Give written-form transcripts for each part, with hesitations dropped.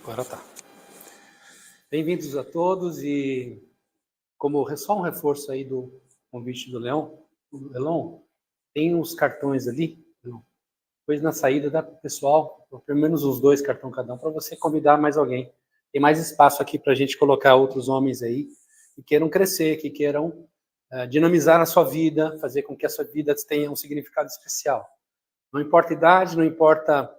Agora tá. Bem-vindos a todos e como só um reforço aí do convite do Elon, tem uns cartões ali, depois na saída dá para o pessoal, pelo menos uns 2 cartões cada um, para você convidar mais alguém. Tem mais espaço aqui para a gente colocar outros homens aí que queiram crescer, que queiram dinamizar a sua vida, fazer com que a sua vida tenha um significado especial. Não importa a idade, não importa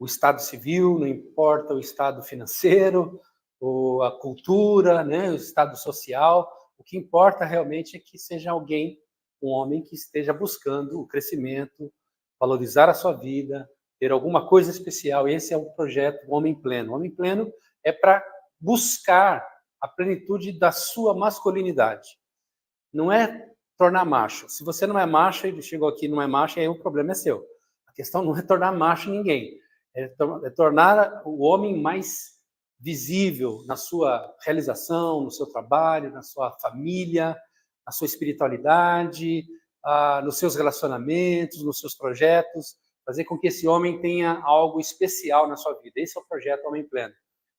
o estado civil, não importa o estado financeiro, ou a cultura, né, o estado social. O que importa realmente é que seja alguém, um homem que esteja buscando o crescimento, valorizar a sua vida, ter alguma coisa especial. Esse é o projeto Homem Pleno. O Homem Pleno é para buscar a plenitude da sua masculinidade. Não é tornar macho. Se você não é macho, ele chegou aqui e não é macho, aí o problema é seu. A questão não é tornar macho ninguém. É tornar o homem mais visível na sua realização, no seu trabalho, na sua família, na sua espiritualidade, nos seus relacionamentos, nos seus projetos, fazer com que esse homem tenha algo especial na sua vida. Esse é o projeto Homem Pleno.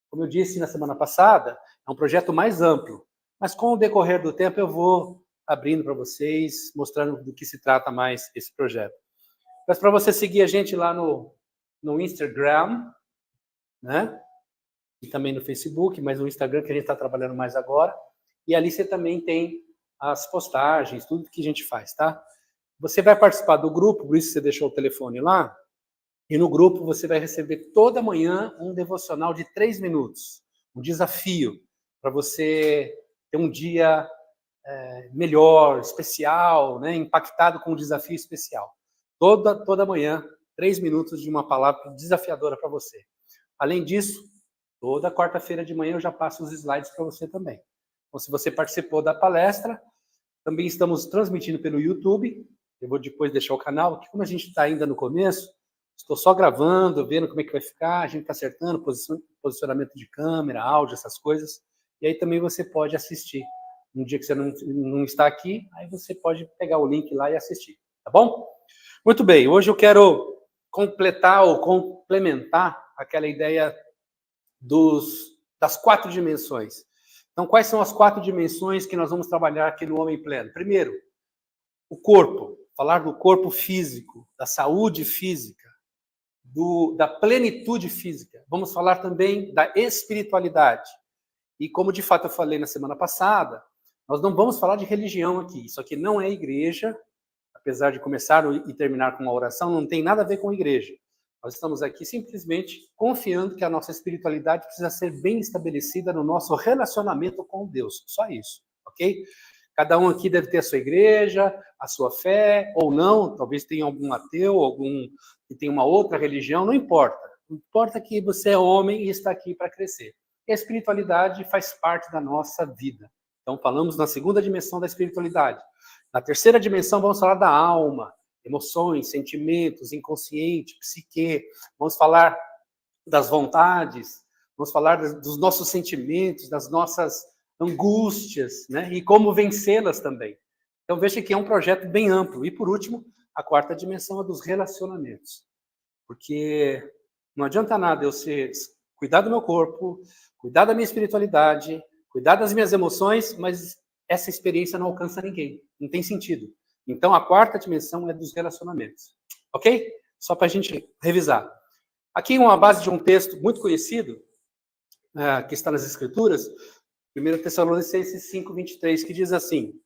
Como eu disse na semana passada, é um projeto mais amplo, mas com o decorrer do tempo eu vou abrindo para vocês, mostrando do que se trata mais esse projeto. Mas para você seguir a gente lá no Instagram, né? E também no Facebook, mas no Instagram que a gente está trabalhando mais agora. E ali você também tem as postagens, tudo que a gente faz, tá? Você vai participar do grupo, por isso você deixou o telefone lá, e no grupo você vai receber toda manhã um devocional de 3 minutos, um desafio para você ter um dia melhor, especial, né? Impactado com um desafio especial. Toda manhã, 3 minutos de uma palavra desafiadora para você. Além disso, toda quarta-feira de manhã eu já passo os slides para você também. Então, se você participou da palestra, também estamos transmitindo pelo YouTube. Eu vou depois deixar o canal, que como a gente está ainda no começo, estou só gravando, vendo como é que vai ficar, a gente está acertando posicionamento de câmera, áudio, essas coisas. E aí também você pode assistir. Um dia que você não está aqui, aí você pode pegar o link lá e assistir, tá bom? Muito bem, hoje eu quero completar ou complementar aquela ideia das 4 dimensões. Então, quais são as 4 dimensões que nós vamos trabalhar aqui no Homem Pleno? Primeiro, o corpo, falar do corpo físico, da saúde física, da plenitude física. Vamos falar também da espiritualidade. E como de fato eu falei na semana passada, nós não vamos falar de religião aqui. Isso aqui não é igreja, apesar de começar e terminar com uma oração, não tem nada a ver com igreja. Nós estamos aqui simplesmente confiando que a nossa espiritualidade precisa ser bem estabelecida no nosso relacionamento com Deus. Só isso, ok? Cada um aqui deve ter a sua igreja, a sua fé, ou não. Talvez tenha algum ateu, algum que tem uma outra religião, não importa. O que importa é que você é homem e está aqui para crescer. E a espiritualidade faz parte da nossa vida. Então, falamos na segunda dimensão da espiritualidade. Na terceira dimensão, vamos falar da alma, emoções, sentimentos, inconsciente, psique. Vamos falar das vontades, vamos falar dos nossos sentimentos, das nossas angústias, né? E como vencê-las também. Então, veja que é um projeto bem amplo. E, por último, a quarta dimensão é dos relacionamentos. Porque não adianta nada eu cuidar do meu corpo, cuidar da minha espiritualidade, cuidar das minhas emoções, mas essa experiência não alcança ninguém. Não tem sentido. Então, a quarta dimensão é dos relacionamentos. Ok? Só para a gente revisar. Aqui uma base de um texto muito conhecido, que está nas Escrituras, 1 Tessalonicenses 5:23, que diz assim: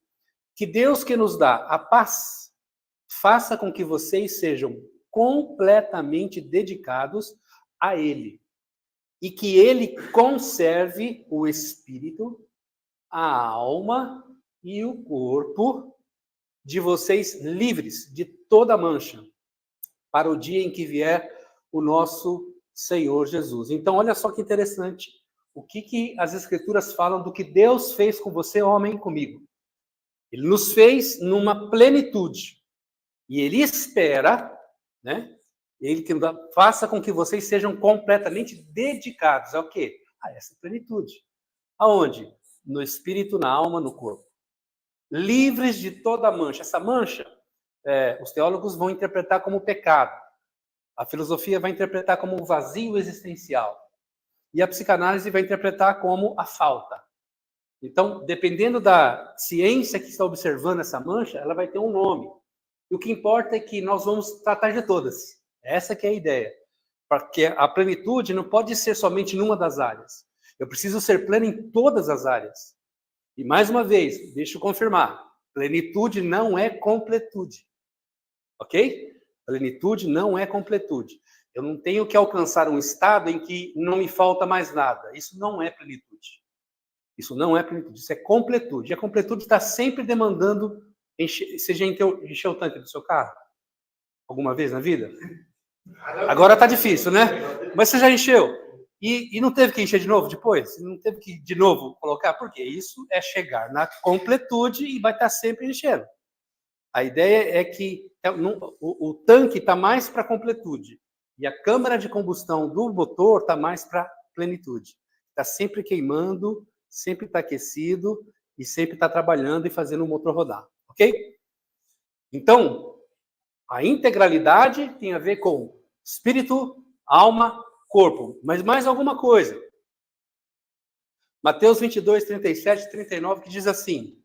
que Deus que nos dá a paz faça com que vocês sejam completamente dedicados a Ele e que Ele conserve o espírito, a alma e o corpo de vocês livres de toda mancha para o dia em que vier o nosso Senhor Jesus. Então, olha só que interessante. O que as Escrituras falam do que Deus fez com você, homem, e comigo. Ele nos fez numa plenitude. E Ele espera, né? Ele que faça com que vocês sejam completamente dedicados ao quê? A essa plenitude. Aonde? No espírito, na alma, no corpo. Livres de toda mancha. Essa mancha, os teólogos vão interpretar como pecado. A filosofia vai interpretar como um vazio existencial. E a psicanálise vai interpretar como a falta. Então, dependendo da ciência que está observando essa mancha, ela vai ter um nome. E o que importa é que nós vamos tratar de todas. Essa que é a ideia. Porque a plenitude não pode ser somente numa das áreas. Eu preciso ser pleno em todas as áreas. E mais uma vez, deixa eu confirmar. Plenitude não é completude. Ok? Plenitude não é completude. Eu não tenho que alcançar um estado em que não me falta mais nada. Isso não é plenitude. Isso não é plenitude, isso é completude. E a completude está sempre demandando... Você já encheu o tanque do seu carro? Alguma vez na vida? Agora está difícil, né? Mas você já encheu. E não teve que encher de novo depois? Não teve que de novo colocar? Porque isso é chegar na completude e vai estar sempre enchendo. A ideia é que o tanque está mais para completude. E a câmara de combustão do motor está mais para plenitude. Está sempre queimando, sempre está aquecido e sempre está trabalhando e fazendo o motor rodar. Ok? Então, a integralidade tem a ver com espírito, alma, corpo. Mas mais alguma coisa. Mateus 22, 37 e 39, que diz assim: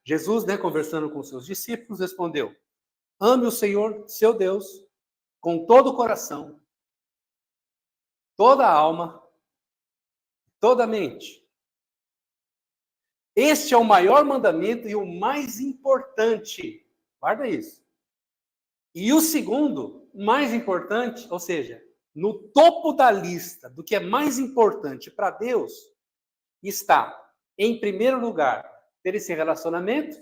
Jesus, conversando com seus discípulos, respondeu: ame o Senhor, seu Deus, com todo o coração, toda a alma, toda a mente. Este é o maior mandamento e o mais importante. Guarda isso. E o segundo, mais importante, ou seja, no topo da lista do que é mais importante para Deus, está, em primeiro lugar, ter esse relacionamento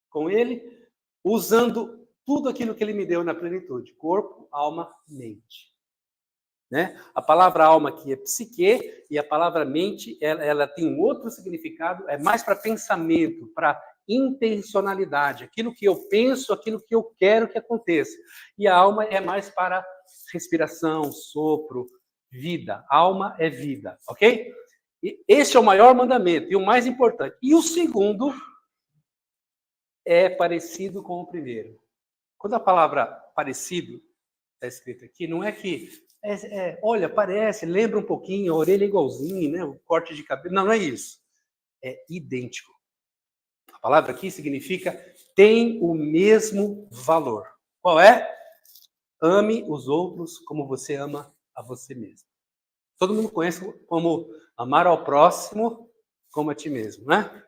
com Ele, usando tudo aquilo que Ele me deu na plenitude: corpo, alma, mente. A palavra alma aqui é psique, e a palavra mente, ela tem um outro significado, é mais para pensamento, para intencionalidade, aquilo que eu penso, aquilo que eu quero que aconteça. E a alma é mais para respiração, sopro, vida. Alma é vida, ok? E este é o maior mandamento e o mais importante. E o segundo é parecido com o primeiro. Quando a palavra parecido está escrita aqui, não é que olha, parece, lembra um pouquinho, a orelha é igualzinha, o corte de cabelo. Não, não é isso. É idêntico. A palavra aqui significa tem o mesmo valor. Qual é? Ame os outros como você ama a você mesmo. Todo mundo conhece como amar ao próximo como a ti mesmo, né?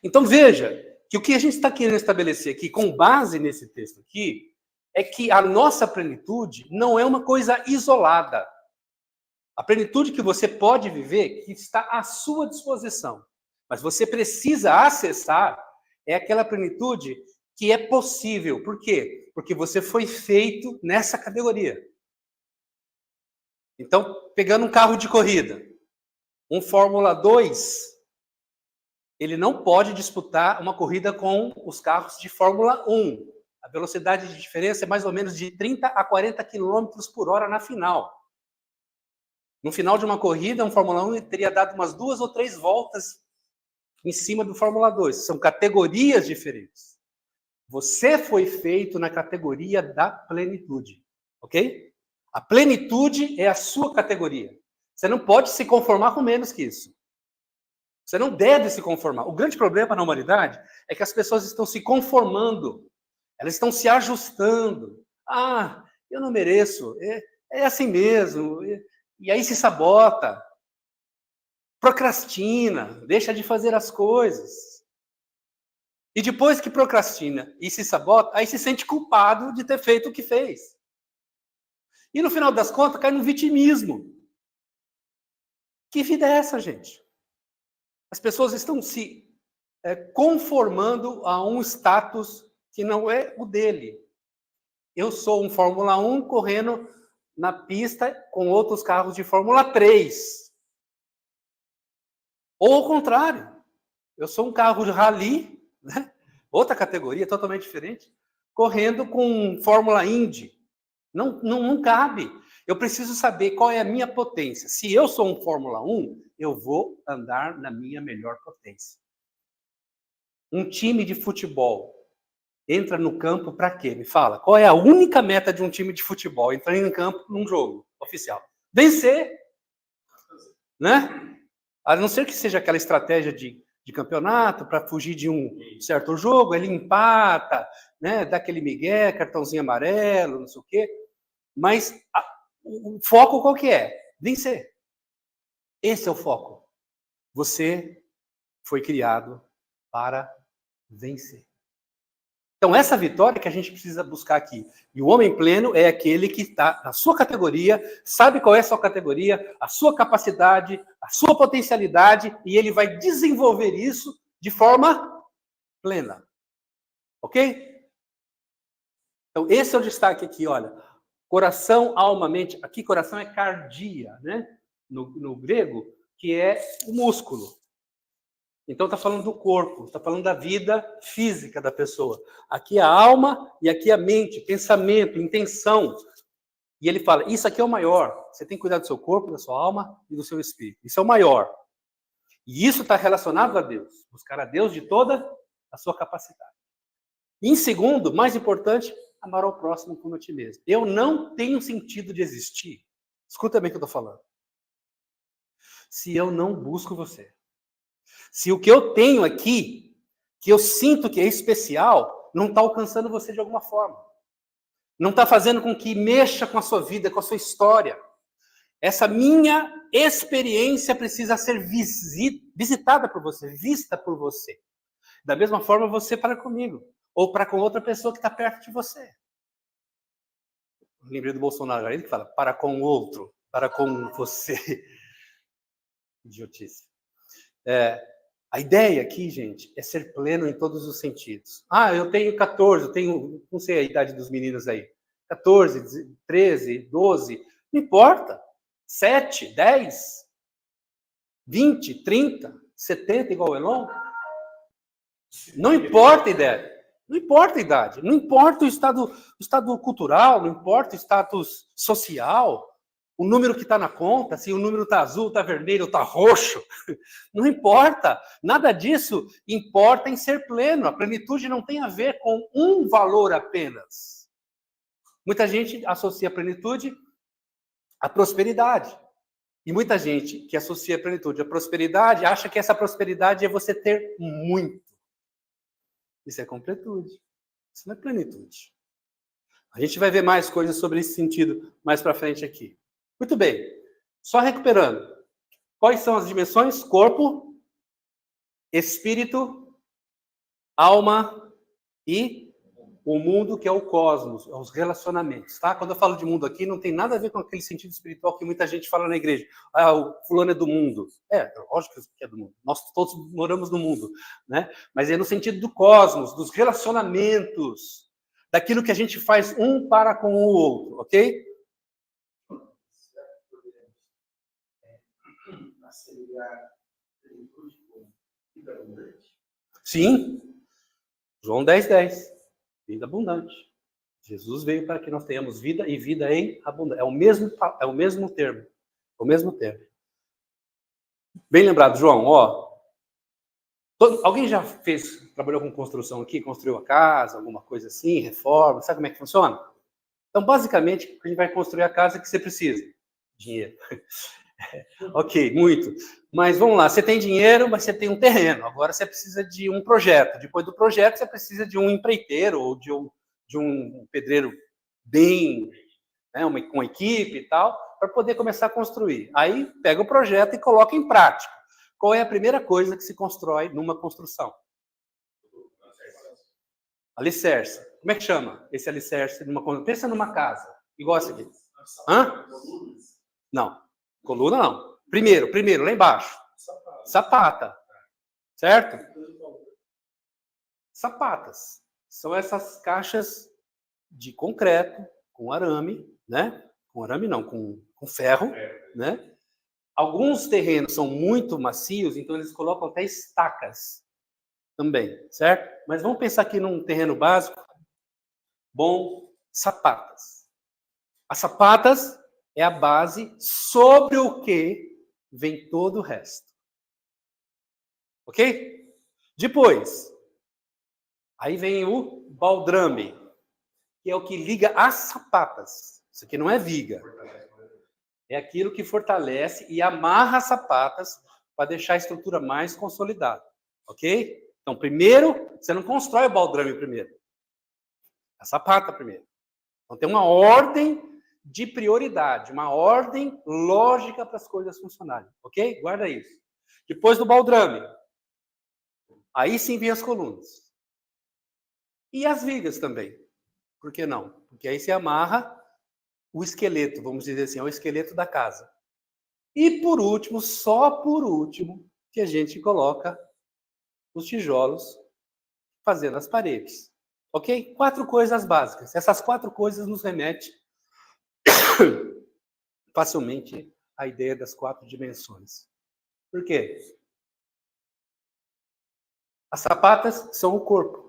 Então veja que o que a gente está querendo estabelecer aqui, com base nesse texto aqui, é que a nossa plenitude não é uma coisa isolada. A plenitude que você pode viver, que está à sua disposição, mas você precisa acessar, é aquela plenitude que é possível. Por quê? Porque você foi feito nessa categoria. Então, pegando um carro de corrida, um Fórmula 2, ele não pode disputar uma corrida com os carros de Fórmula 1. A velocidade de diferença é mais ou menos de 30 a 40 km por hora na final. No final de uma corrida, um Fórmula 1 teria dado umas 2 ou 3 voltas em cima do Fórmula 2. São categorias diferentes. Você foi feito na categoria da plenitude, ok? A plenitude é a sua categoria. Você não pode se conformar com menos que isso. Você não deve se conformar. O grande problema na humanidade é que as pessoas estão se conformando. Elas estão se ajustando. Ah, eu não mereço. É assim mesmo. E aí se sabota. Procrastina. Deixa de fazer as coisas. E depois que procrastina e se sabota, aí se sente culpado de ter feito o que fez. E no final das contas, cai no vitimismo. Que vida é essa, gente? As pessoas estão se conformando a um status que não é o dele. Eu sou um Fórmula 1 correndo na pista com outros carros de Fórmula 3. Ou ao contrário, eu sou um carro de rally, outra categoria totalmente diferente, correndo com Fórmula Indy. Não cabe. Eu preciso saber qual é a minha potência. Se eu sou um Fórmula 1, eu vou andar na minha melhor potência. Um time de futebol entra no campo para quê? Me fala. Qual é a única meta de um time de futebol? Entrar em campo num jogo oficial. Vencer. Né? A não ser que seja aquela estratégia de campeonato para fugir de um certo jogo, ele empata, né? Dá aquele migué, cartãozinho amarelo, não sei o quê. Mas o foco qual que é? Vencer. Esse é o foco. Você foi criado para vencer. Então, essa vitória que a gente precisa buscar aqui. E o homem pleno é aquele que está na sua categoria, sabe qual é a sua categoria, a sua capacidade, a sua potencialidade, e ele vai desenvolver isso de forma plena. Ok? Então, esse é o destaque aqui, olha. Coração, alma, mente. Aqui, coração é cardia, né? No grego, que é o músculo. Então está falando do corpo, está falando da vida física da pessoa. Aqui a alma e aqui a mente, pensamento, intenção. E ele fala, isso aqui é o maior. Você tem que cuidar do seu corpo, da sua alma e do seu espírito. Isso é o maior. E isso está relacionado a Deus. Buscar a Deus de toda a sua capacidade. E em segundo, mais importante, amar ao próximo como a ti mesmo. Eu não tenho sentido de existir. Escuta bem o que eu estou falando. Se eu não busco você. Se o que eu tenho aqui, que eu sinto que é especial, não está alcançando você de alguma forma. Não está fazendo com que mexa com a sua vida, com a sua história. Essa minha experiência precisa ser visitada por você, vista por você. Da mesma forma, você para comigo. Ou para com outra pessoa que está perto de você. Lembrei do Bolsonaro, ele que fala, para com o outro, para com você. Idiotice. A ideia aqui, gente, é ser pleno em todos os sentidos. Eu tenho 14, eu tenho, não sei a idade dos meninos aí, 14, 13, 12, não importa. 7, 10, 20, 30, 70, igual o Elon. Não importa a ideia. Não importa a idade. Não importa o estado cultural, não importa o status social. O número que está na conta, se o número está azul, está vermelho, está roxo, não importa. Nada disso importa em ser pleno. A plenitude não tem a ver com um valor apenas. Muita gente associa a plenitude à prosperidade. E muita gente que associa a plenitude à prosperidade acha que essa prosperidade é você ter muito. Isso é completude. Isso não é plenitude. A gente vai ver mais coisas sobre esse sentido mais para frente aqui. Muito bem. Só recuperando. Quais são as dimensões? Corpo, espírito, alma e o mundo, que é o cosmos, os relacionamentos. Tá? Quando eu falo de mundo aqui, não tem nada a ver com aquele sentido espiritual que muita gente fala na igreja. O fulano é do mundo. Lógico que é do mundo. Nós todos moramos no mundo. Né? Mas é no sentido do cosmos, dos relacionamentos, daquilo que a gente faz um para com o outro. Ok? Sim. João 10:10. Vida abundante. Jesus veio para que nós tenhamos vida e vida em abundância. É o mesmo termo. O mesmo termo. Bem lembrado, João. Alguém já trabalhou com construção aqui? Construiu a casa, alguma coisa assim, reforma? Sabe como é que funciona? Então, basicamente, a gente vai construir a casa que você precisa. Dinheiro. Ok, muito. Mas vamos lá, você tem dinheiro, mas você tem um terreno. Agora você precisa de um projeto. Depois do projeto, você precisa de um empreiteiro ou de um pedreiro bem, né, com equipe e tal, para poder começar a construir. Aí pega o projeto e coloca em prática. Qual é a primeira coisa que se constrói numa construção? Alicerce. Como é que chama esse alicerce numa construção? Pensa numa casa, igual essa aqui. Não. Coluna não. Primeiro, lá embaixo. Sapata. Certo? Sapatas. São essas caixas de concreto, com arame, né? Com arame não, com ferro, né? Alguns terrenos são muito macios, então eles colocam até estacas também, certo? Mas vamos pensar aqui num terreno básico. Bom, sapatas. As sapatas é a base sobre o que vem todo o resto. Ok? Depois, Aí vem o baldrame, que é o que liga as sapatas. Isso aqui não é viga. É aquilo que fortalece e amarra as sapatas para deixar a estrutura mais consolidada. Ok? Então, primeiro, você não constrói o baldrame primeiro. A sapata primeiro. Então, tem uma ordem de prioridade, uma ordem lógica para as coisas funcionarem. Ok? Guarda isso. Depois do baldrame, aí sim vem as colunas. E as vigas também. Por que não? Porque aí você amarra o esqueleto, vamos dizer assim, é o esqueleto da casa. E por último, só por último, que a gente coloca os tijolos fazendo as paredes. Ok? 4 coisas básicas. Essas 4 coisas nos remetem facilmente à ideia das 4 dimensões. Por quê? As sapatas são o corpo.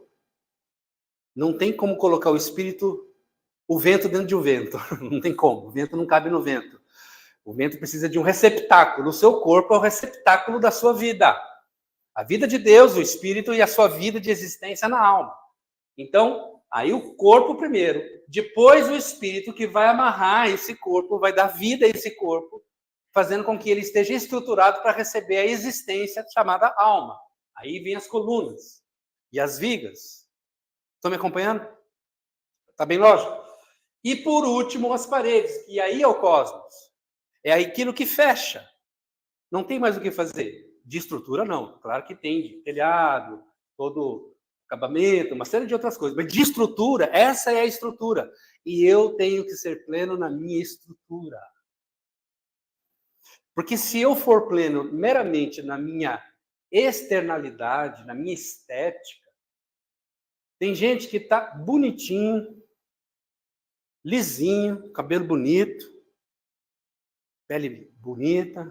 Não tem como colocar o espírito, o vento dentro de um vento. Não tem como. O vento não cabe no vento. O vento precisa de um receptáculo. O seu corpo é o receptáculo da sua vida. A vida de Deus, o espírito e a sua vida de existência na alma. Então, aí o corpo primeiro, depois o espírito que vai amarrar esse corpo, vai dar vida a esse corpo, fazendo com que ele esteja estruturado para receber a existência chamada alma. Aí vem as colunas e as vigas. Estão me acompanhando? Está bem lógico? E por último, as paredes, que aí é o cosmos. É aquilo que fecha. Não tem mais o que fazer. De estrutura, não. Claro que tem, de telhado, todo acabamento, uma série de outras coisas. Mas de estrutura, essa é a estrutura. E eu tenho que ser pleno na minha estrutura. Porque se eu for pleno meramente na minha externalidade, na minha estética, tem gente que está bonitinho, lisinho, cabelo bonito, pele bonita,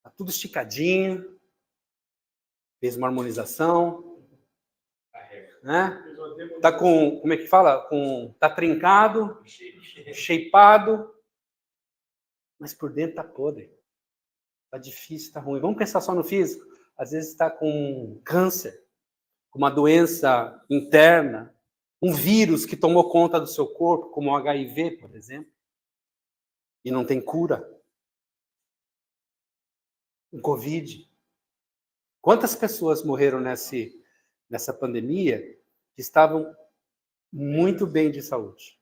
tá tudo esticadinho, fez uma harmonização, né? Tá com, como é que fala? Tá trincado, shapeado, mas por dentro tá podre. Tá difícil, tá ruim. Vamos pensar só no físico. Às vezes está com câncer, com uma doença interna, um vírus que tomou conta do seu corpo, como o HIV, por exemplo, e não tem cura. Um Covid. Quantas pessoas morreram nessa pandemia que estavam muito bem de saúde?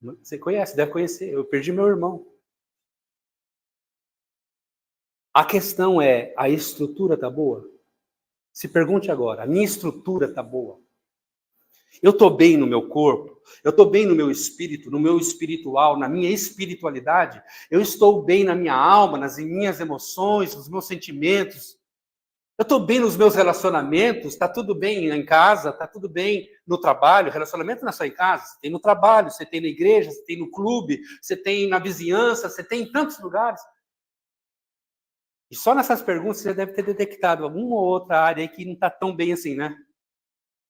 Você conhece, deve conhecer. Eu perdi meu irmão. A questão é, a estrutura está boa? Se pergunte agora, a minha estrutura está boa? Eu estou bem no meu corpo? Eu estou bem no meu espírito, no meu espiritual, na minha espiritualidade? Eu estou bem na minha alma, nas minhas emoções, nos meus sentimentos? Eu estou bem nos meus relacionamentos? Está tudo bem em casa? Está tudo bem no trabalho? Relacionamento não é só em casa. Você tem no trabalho, você tem na igreja, você tem no clube, você tem na vizinhança, você tem em tantos lugares. E só nessas perguntas você deve ter detectado alguma ou outra área aí que não está tão bem assim, né?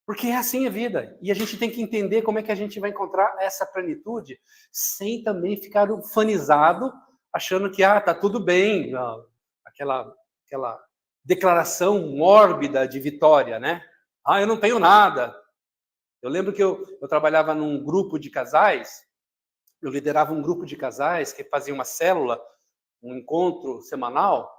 Porque é assim a vida. E a gente tem que entender como é que a gente vai encontrar essa plenitude sem também ficar ufanizado, achando que tá tudo bem. Aquela declaração mórbida de vitória, né? Eu não tenho nada. Eu lembro que eu trabalhava num grupo de casais, eu liderava um grupo de casais que fazia uma célula, um encontro semanal,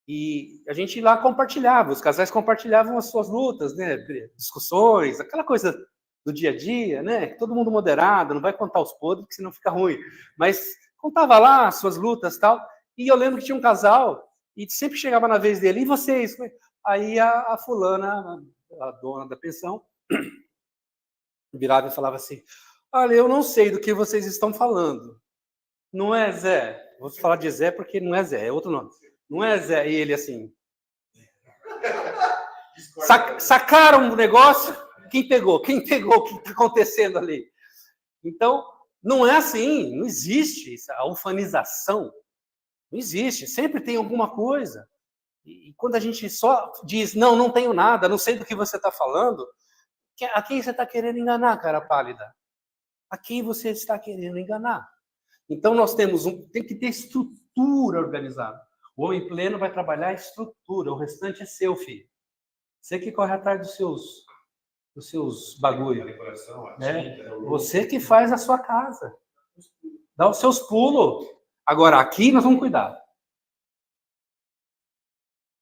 e a gente lá compartilhava, os casais compartilhavam as suas lutas, né? Discussões, aquela coisa do dia a dia, né? Todo mundo moderado, não vai contar os podres, porque senão fica ruim. Mas contava lá as suas lutas e tal, e eu lembro que tinha um casal, e sempre chegava na vez dele, e vocês? Aí a fulana, a dona da pensão, virava e falava assim, olha, eu não sei do que vocês estão falando. Não é Zé? Vou falar de Zé porque não é Zé, é outro nome. Não é Zé? E ele assim... Sacaram o negócio? Quem pegou? Quem pegou o que está acontecendo ali? Então, não é assim, não existe a ufanização. Não existe, sempre tem alguma coisa. E quando a gente só diz, não tenho nada, não sei do que você está falando, a quem você está querendo enganar, cara pálida? A quem você está querendo enganar? Então, nós tem que ter estrutura organizada. O homem pleno vai trabalhar a estrutura, o restante é seu, filho. Você que corre atrás dos seus os seus bagulhos. Né? Você que faz a sua casa. Dá os seus pulos. Agora, aqui nós vamos cuidar.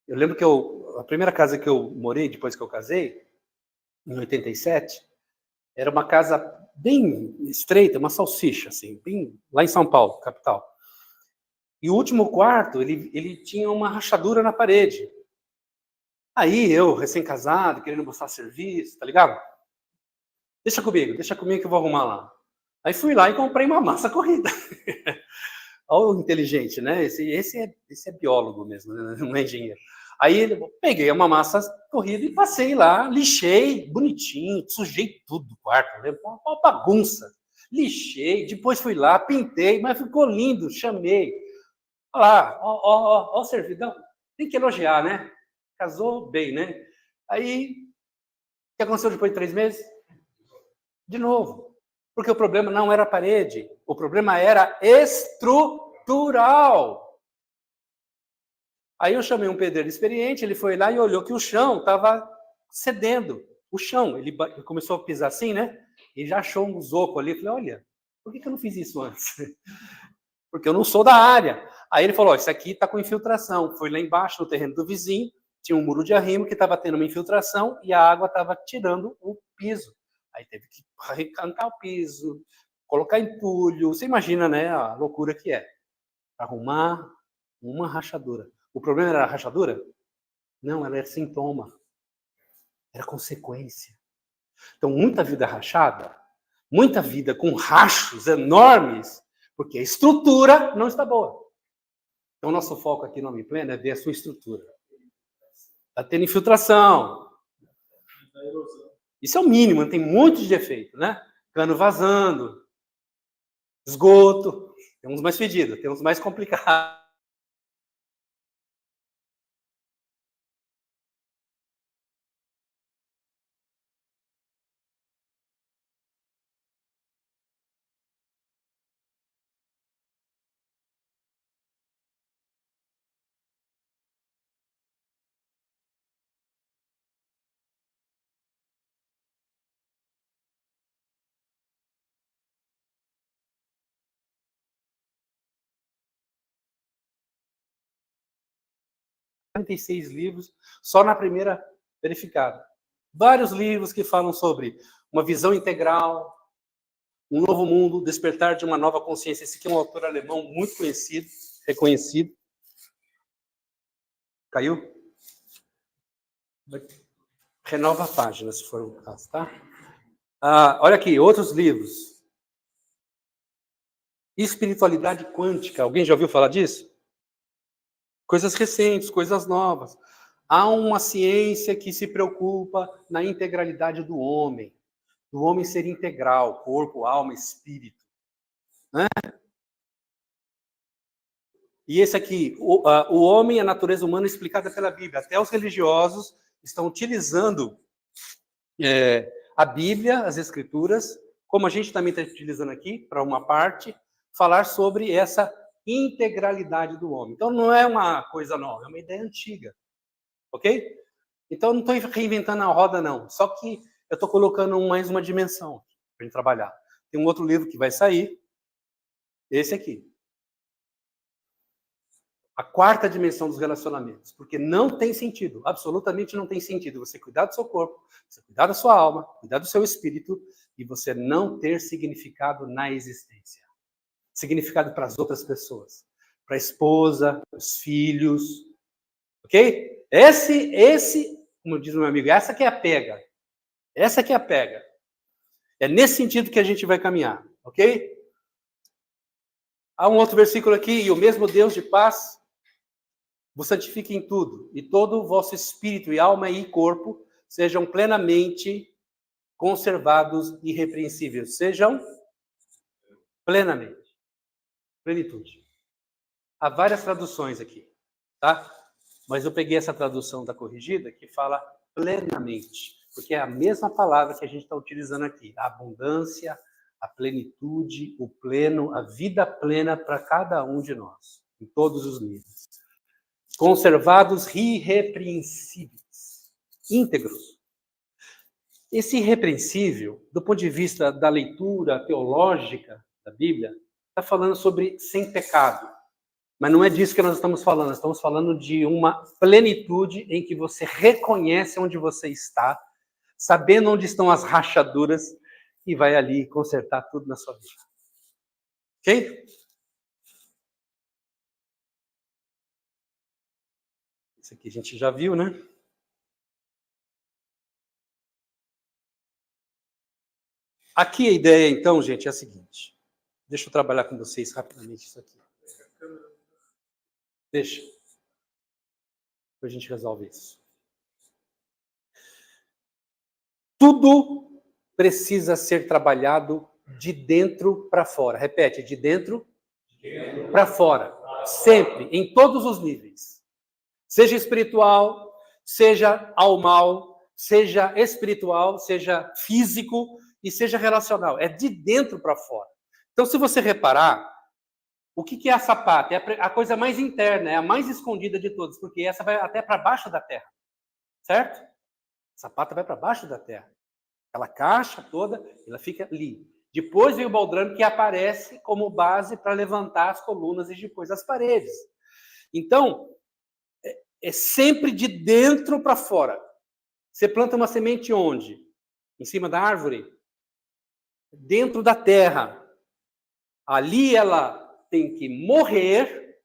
Eu lembro que a primeira casa que eu morei, depois que eu casei, em 87, era uma casa bem estreita, uma salsicha, assim, bem, lá em São Paulo, capital. E o último quarto, ele tinha uma rachadura na parede. Aí eu, recém-casado, querendo mostrar serviço, tá ligado? Deixa comigo que eu vou arrumar lá. Aí fui lá e comprei uma massa corrida. Olha o inteligente, né? Esse é biólogo mesmo, né? Não é engenheiro. Aí peguei uma massa corrida e passei lá, lixei, bonitinho, sujei tudo do quarto, né? Uma bagunça. Lixei, depois fui lá, pintei, mas ficou lindo, chamei. Olha lá, ó o servidão. Tem que elogiar, né? Casou bem, né? Aí, o que aconteceu depois de 3 meses? De novo. Porque o problema não era a parede, o problema era estrutural. Aí eu chamei um pedreiro experiente, ele foi lá e olhou que o chão estava cedendo. O chão, ele começou a pisar assim, né? E já achou um zoco ali. Eu falei, olha, por que eu não fiz isso antes? Porque eu não sou da área. Aí ele falou, isso aqui está com infiltração. Foi lá embaixo, no terreno do vizinho, tinha um muro de arrimo que estava tendo uma infiltração e a água estava tirando o piso. Aí teve que arrancar o piso, colocar entulho. Você imagina, né, a loucura que é. Arrumar uma rachadura. O problema era a rachadura? Não, ela era sintoma. Era consequência. Então, muita vida rachada, muita vida com rachos enormes, porque a estrutura não está boa. Então, nosso foco aqui no Homem Pleno é ver a sua estrutura. Está tendo infiltração. Isso é o mínimo, tem muitos defeitos, né? Cano vazando, esgoto, tem uns mais fedidos, tem uns mais complicados. Livros, só na primeira verificada. Vários livros que falam sobre uma visão integral, um novo mundo, despertar de uma nova consciência. Esse aqui é um autor alemão muito conhecido, reconhecido. Caiu? Renova a página, se for o caso, tá? Olha aqui, outros livros. Espiritualidade quântica. Alguém já ouviu falar disso? Coisas recentes, coisas novas. Há uma ciência que se preocupa na integralidade do homem ser integral, corpo, alma, espírito. Né? E esse aqui, o homem e a natureza humana explicada pela Bíblia. Até os religiosos estão utilizando a Bíblia, as Escrituras, como a gente também está utilizando aqui, para uma parte, falar sobre essa integralidade do homem. Então, não é uma coisa nova, é uma ideia antiga. Ok? Então, não estou reinventando a roda, não. Só que eu estou colocando mais uma dimensão para a gente trabalhar. Tem um outro livro que vai sair, esse aqui. A quarta dimensão dos relacionamentos. Porque não tem sentido, absolutamente não tem sentido você cuidar do seu corpo, você cuidar da sua alma, cuidar do seu espírito e você não ter significado na existência. Significado para as outras pessoas. Para a esposa, os filhos. Ok? Esse, como diz o meu amigo, essa que é a pega. Essa que é a pega. É nesse sentido que a gente vai caminhar. Ok? Há um outro versículo aqui, e o mesmo Deus de paz vos santifique em tudo, e todo o vosso espírito e alma e corpo sejam plenamente conservados e irrepreensíveis. Sejam plenamente. Plenitude. Há várias traduções aqui, tá? Mas eu peguei essa tradução da corrigida que fala plenamente, porque é a mesma palavra que a gente está utilizando aqui. A abundância, a plenitude, o pleno, a vida plena para cada um de nós, em todos os níveis. Conservados irrepreensíveis, íntegros. Esse irrepreensível, do ponto de vista da leitura teológica da Bíblia, está falando sobre sem pecado. Mas não é disso que nós estamos falando. Nós estamos falando de uma plenitude em que você reconhece onde você está, sabendo onde estão as rachaduras e vai ali consertar tudo na sua vida. Ok? Isso aqui a gente já viu, né? Aqui a ideia, então, gente, é a seguinte. Deixa eu trabalhar com vocês rapidamente isso aqui. Deixa. Depois a gente resolve isso. Tudo precisa ser trabalhado de dentro para fora. Repete, de dentro para fora. Sempre, em todos os níveis. Seja espiritual, seja almal, seja espiritual, seja físico e seja relacional. É de dentro para fora. Então, se você reparar, o que é a sapata? É a coisa mais interna, é a mais escondida de todas, porque essa vai até para baixo da terra. Certo? A sapata vai para baixo da terra. Aquela caixa toda, ela fica ali. Depois vem o baldrame, que aparece como base para levantar as colunas e depois as paredes. Então, é sempre de dentro para fora. Você planta uma semente onde? Em cima da árvore? Dentro da terra. Ali ela tem que morrer,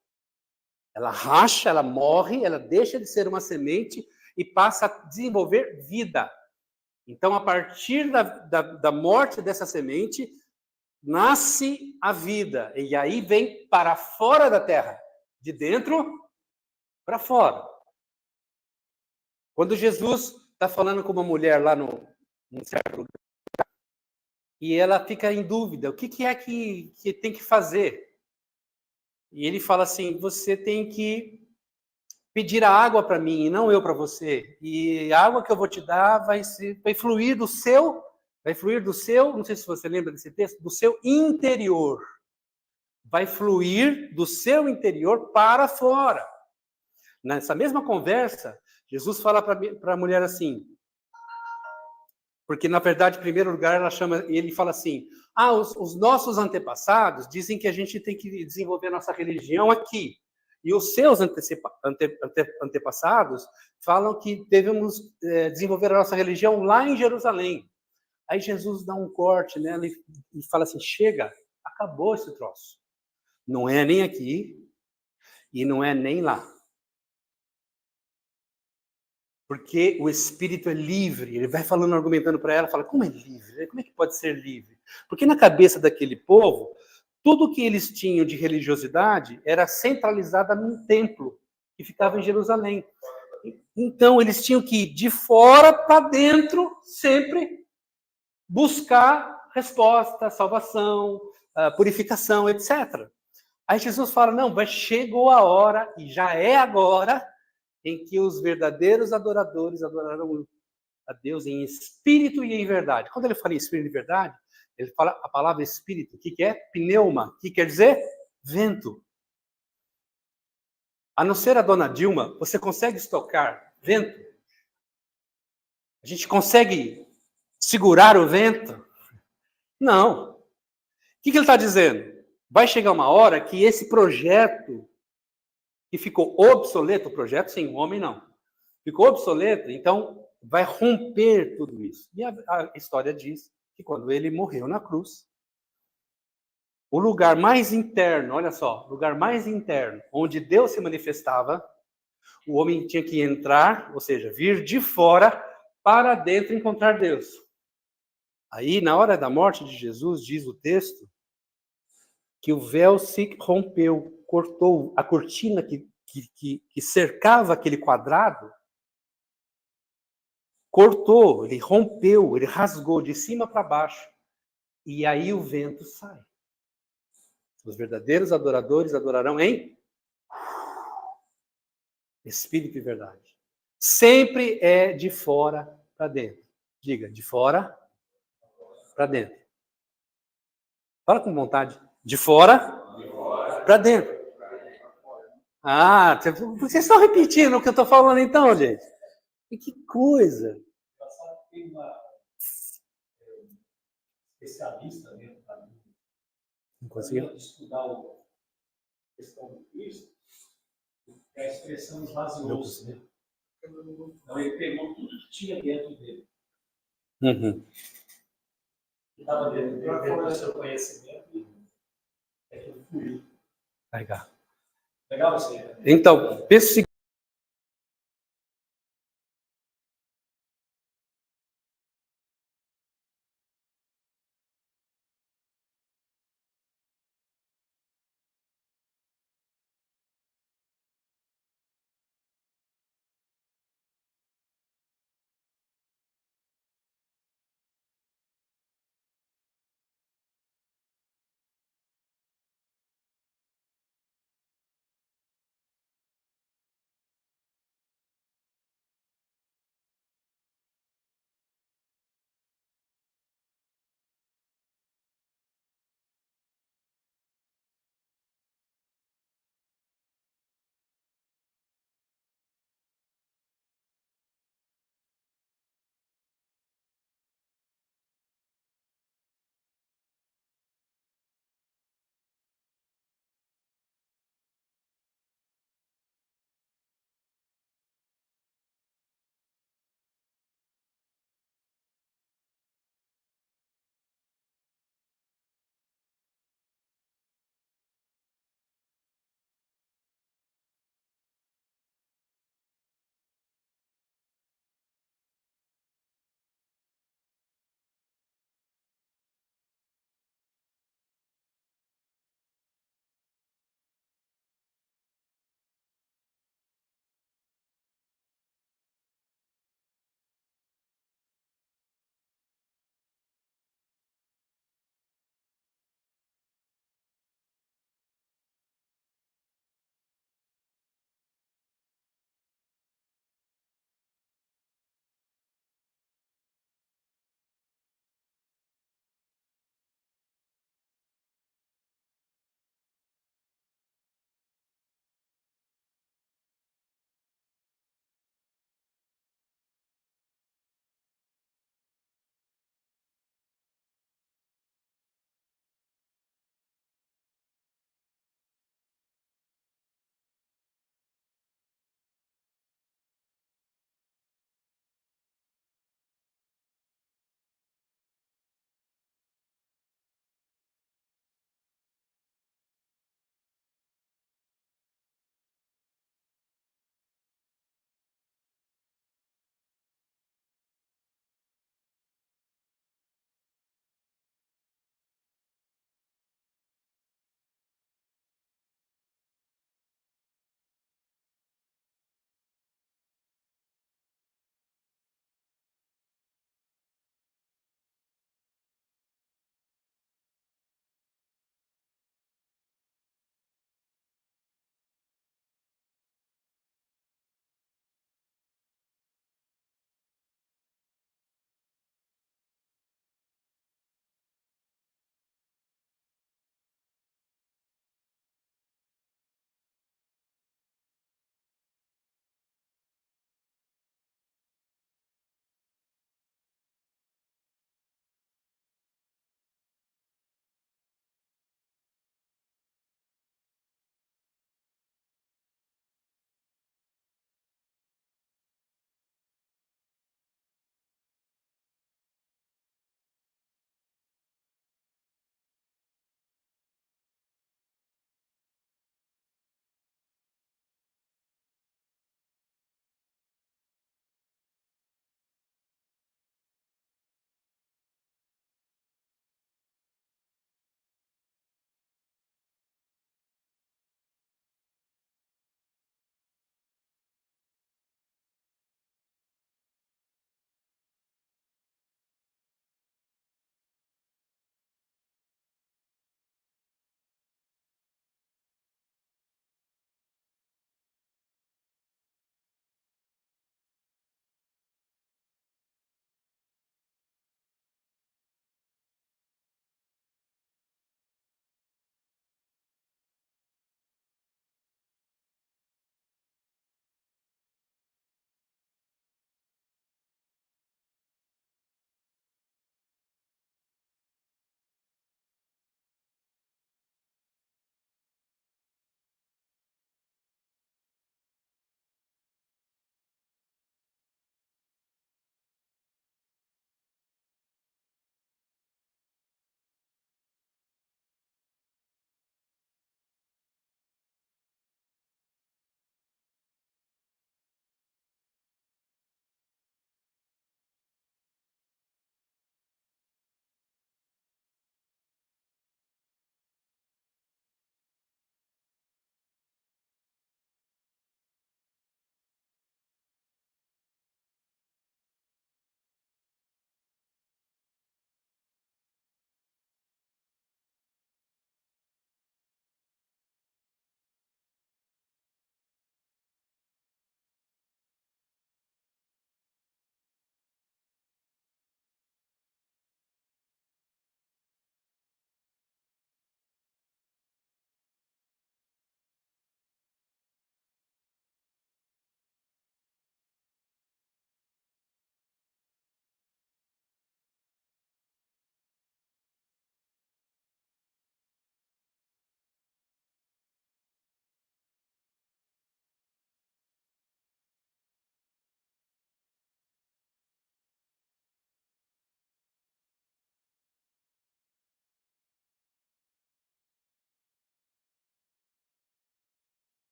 ela racha, ela morre, ela deixa de ser uma semente e passa a desenvolver vida. Então, a partir da morte dessa semente, nasce a vida. E aí vem para fora da terra. De dentro para fora. Quando Jesus está falando com uma mulher lá num certo lugar, e ela fica em dúvida, o que é que tem que fazer? E ele fala assim, você tem que pedir a água para mim, e não eu para você. E a água que eu vou te dar vai fluir do seu, não sei se você lembra desse texto, do seu interior. Vai fluir do seu interior para fora. Nessa mesma conversa, Jesus fala para a mulher assim, porque na verdade, em primeiro lugar, ele fala assim, os nossos antepassados dizem que a gente tem que desenvolver a nossa religião aqui. E os seus antepassados falam que devemos desenvolver a nossa religião lá em Jerusalém. Aí Jesus dá um corte nela e fala assim, chega, acabou esse troço. Não é nem aqui e não é nem lá. Porque o espírito é livre. Ele vai falando, argumentando para ela, fala, como é livre? Como é que pode ser livre? Porque na cabeça daquele povo, tudo que eles tinham de religiosidade era centralizado num templo que ficava em Jerusalém. Então, eles tinham que ir de fora para dentro, sempre buscar resposta, salvação, purificação, etc. Aí Jesus fala, não, mas chegou a hora, e já é agora, em que os verdadeiros adoradores adorarão a Deus em espírito e em verdade. Quando ele fala em espírito e verdade, ele fala a palavra espírito, que é pneuma, que quer dizer vento. A não ser a dona Dilma, você consegue estocar vento? A gente consegue segurar o vento? Não. O que ele está dizendo? Vai chegar uma hora que esse projeto que ficou obsoleto, o projeto sem o homem não, ficou obsoleto, então vai romper tudo isso. E a história diz que quando ele morreu na cruz, o lugar mais interno, olha só, lugar mais interno, onde Deus se manifestava, o homem tinha que entrar, ou seja, vir de fora para dentro encontrar Deus. Aí, na hora da morte de Jesus, diz o texto, que o véu se rompeu, cortou a cortina que cercava aquele quadrado, cortou, ele rompeu, ele rasgou de cima para baixo. E aí o vento sai. Os verdadeiros adoradores adorarão em espírito e verdade. Sempre é de fora para dentro. Diga, de fora para dentro. Fala com vontade. De fora para dentro. Vocês estão repetindo o que eu estou falando então, gente? E que coisa. especialista dentro da Bíblia. Não conseguiu? Estudar a questão do Cristo, é a expressão esvaziou-se, né? Então ele pegou tudo que tinha dentro dele. Uhum. Que estava dentro do seu conhecimento e aquilo fluiu. Legal. Legal você? Então, pensa o seguinte.